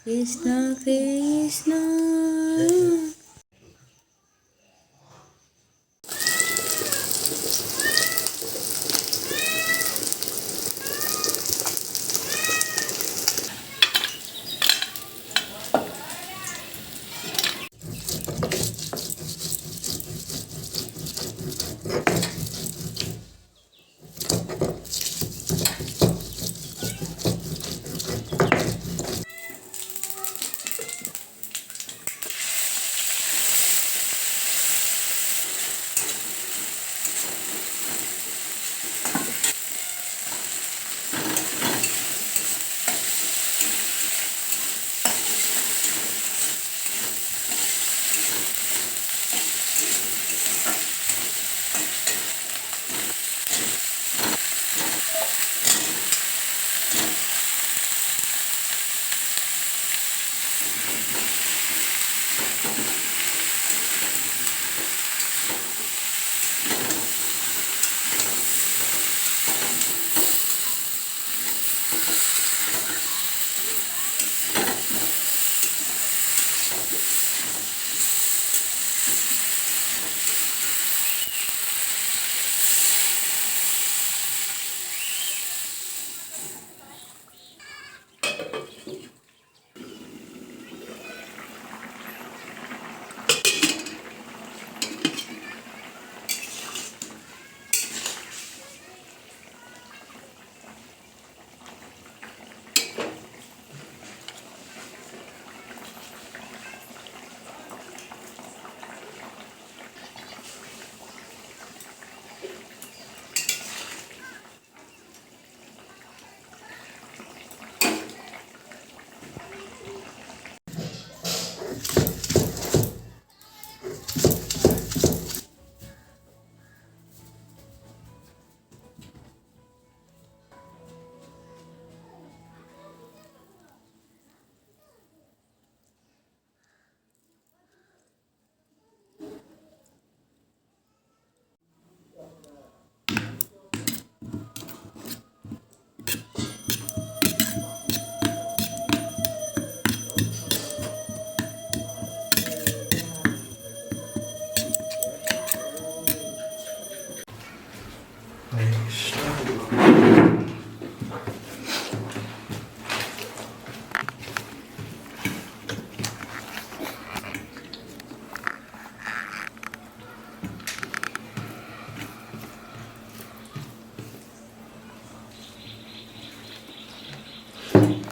Krishna Krishna.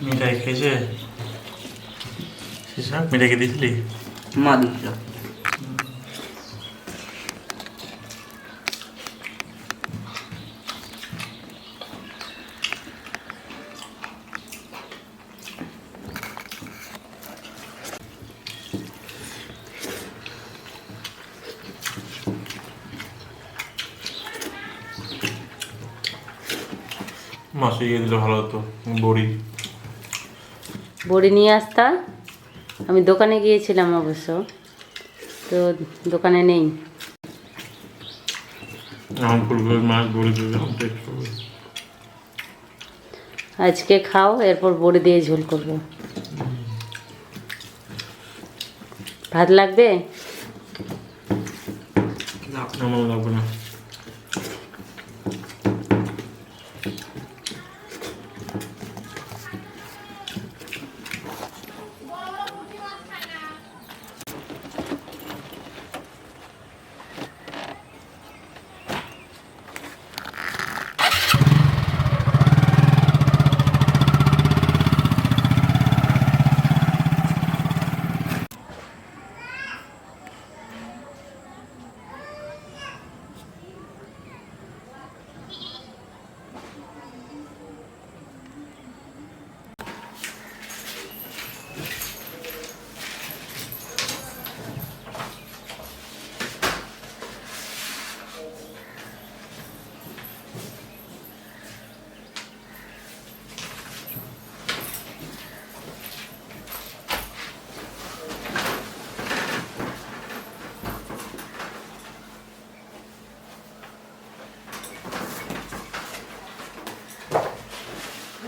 মিঠাই খেয়েছে মিঠাইকে দিয়েছিলি মা দিচ্ছিল মাসে ইয়ে দিলে ভালো হতো বড়ি বড়ি নিয়ে আসতা। আমি দোকানে গিয়েছিলাম অবশ্য, তো দোকানে নেই। ফুলকপি মাছ বড়ি দিয়ে আজকে খাও, এরপর বড়ি দিয়ে ঝোল করবো। ভাত লাগবে? আমার লাগবে না।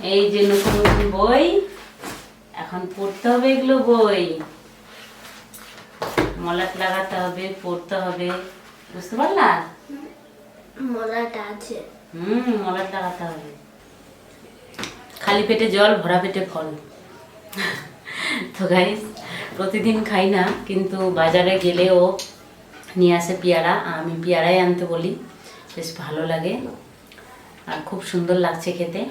এই যে নতুন নতুন বই, এখন পড়তে হবে এগুলো বই, মলাট লাগাতে হবে, পড়তে হবে, বুঝতে পারলা? মলাট আছে। মলাট লাগাতে হবে। খালি পেটে জল, ভরা পেটে ফল। তো গাইস, প্রতিদিন খাই না, কিন্তু বাজারে গেলেও নিয়ে আসে পেয়ারা। আমি পেয়ারাই আনতে বলি, বেশ ভালো লাগে আর খুব সুন্দর লাগছে খেতে।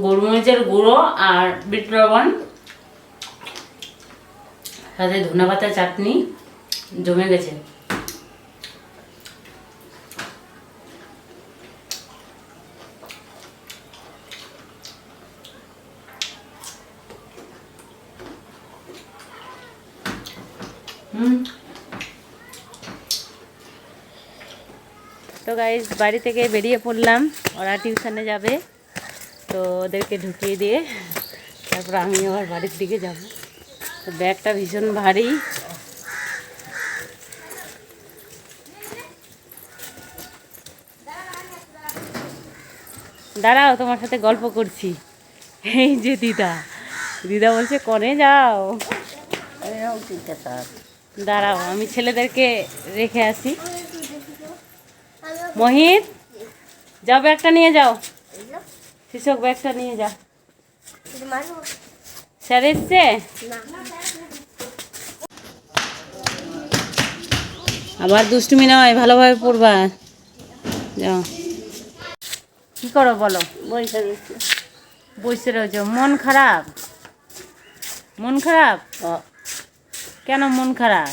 গোলমরিচের গুঁড়ো আর বিট লবণ, সাথে ধনেপাতা চাটনি জমে গেছে। তো গাইস, বাড়ি থেকে বেরিয়ে পড়লাম, ওরা টিউশনে যাবে, তো ওদেরকে ঢুকিয়ে দিয়ে তারপর আমি আবার বাড়ির দিকে যাব। তো ব্যাগটা ভীষণ ভারী। দাঁড়াও, তোমার সাথে গল্প করছি। এই যে দিদা, দিদা বলছে কনে যাও। দাঁড়াও, আমি ছেলেদেরকে রেখে আসি। মোহিত, যাও ব্যাগটা নিয়ে যাও, শিশক ব্যাগটা নিয়ে যাও। স্যার এসছে? আবার দুষ্টুমি নয়, ভালোভাবে পড়বা। যাও। কি করো বলো? বসে রয়েছ, মন খারাপ? মন খারাপ কেন? মন খারাপ?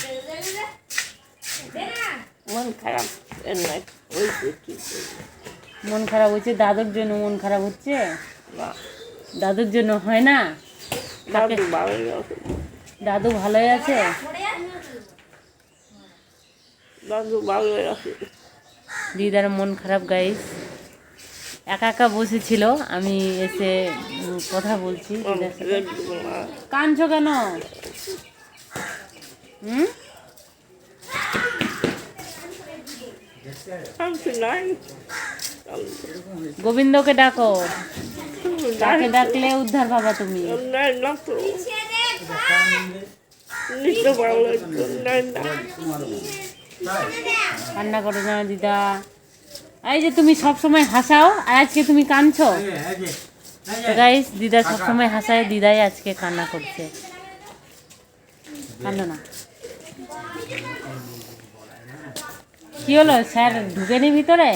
মন খারাপ মন খারাপ হচ্ছে দাদুর জন্য? মন খারাপ হচ্ছে দাদুর জন্য? হয় না? দাদু ভালোই আছে? দিদার মন খারাপ গাইস, একা একা বসেছিল, আমি এসে কথা বলছি। কাঁদছো কেন? গোবিন্দকে ডাকো, তাকে ডাকলে উদ্ধার পাবা তুমি। কান্না করো না দিদা। এই যে তুমি সব সময় হাসাও, আর আজকে তুমি কাঁদছো। গাইস, দিদা সব সময় হাসায়, দিদাই আজকে কান্না করছে। কান্না না। কি হলো? স্যার ঢুকেনি ভিতরে?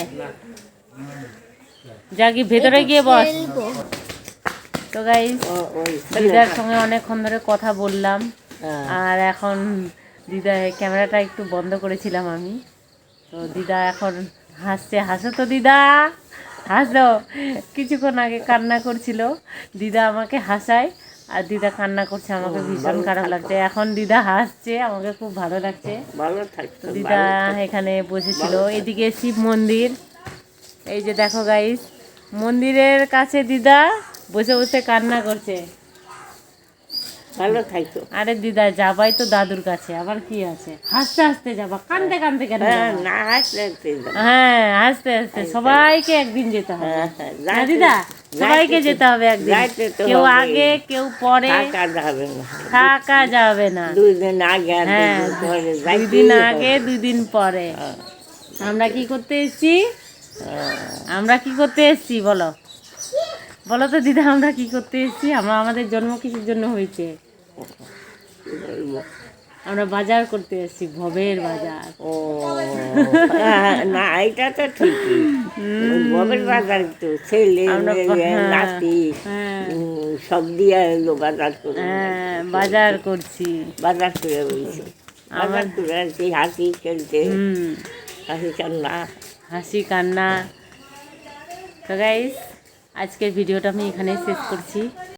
যা কি ভেতরে গিয়ে বস। তো গাইস, দিদার সঙ্গে অনেকক্ষণ ধরে কথা বললাম, আর এখন দিদা ক্যামেরাটা একটু বন্ধ করেছিলাম আমি। তো দিদা এখন হাসছে। হাসো তো দিদা, হাসো। কিছুক্ষণ আগে কান্না করছিল, দিদা আমাকে হাসায়, আর দিদা কান্না করছে, আমাকে ভীষণ খারাপ লাগছে। এখন দিদা হাসছে, আমাকে খুব ভালো লাগছে। তো দিদা এখানে বসেছিল। এদিকে শিব মন্দির, এই যে দেখো গাইস, মন্দিরের কাছে দিদা বসে বসে কান্না করছে। ভালো থাকতো। আরে দিদা, যাবাই তো দাদুর কাছে, আবার কি আছে? হাসতে হাসতে যাবা, কানতে কানতে কেন? না, হাসতে হাসতে। হ্যাঁ, হাসতে হাসতে। সবাইকে একদিন যেতে হবে না দিদা, সবাইকে যেতে হবে একদিন। কেউ আগে কেউ পরে থাকা যাবে না। 2 দিন আগে, হ্যাঁ, 2 দিন আগে 2 দিন পরে। আমরা কি করতে এসেছি? আমরা কি করতে এসেছি বলো? বলো তো দিদা, আমরা কি করতে এসেছি? আমাদের জন্ম কিসের জন্য হয়েছে? আমরা বাজার করতে এসেছি, ভবের বাজার। ও না, এটা তো ঠিকই, ভবের বাজার তো ছেলে নাতি সব দিয়ে এলো বাজার করে। হ্যাঁ, বাজার করছি, বাজার করে বলছি, বাজার করে আছি, হাসি খেলতে, হাসি কান্না, হাসি কান্না। তো গাইস, আজকের ভিডিওটা আমি এখানেই শেষ করছি।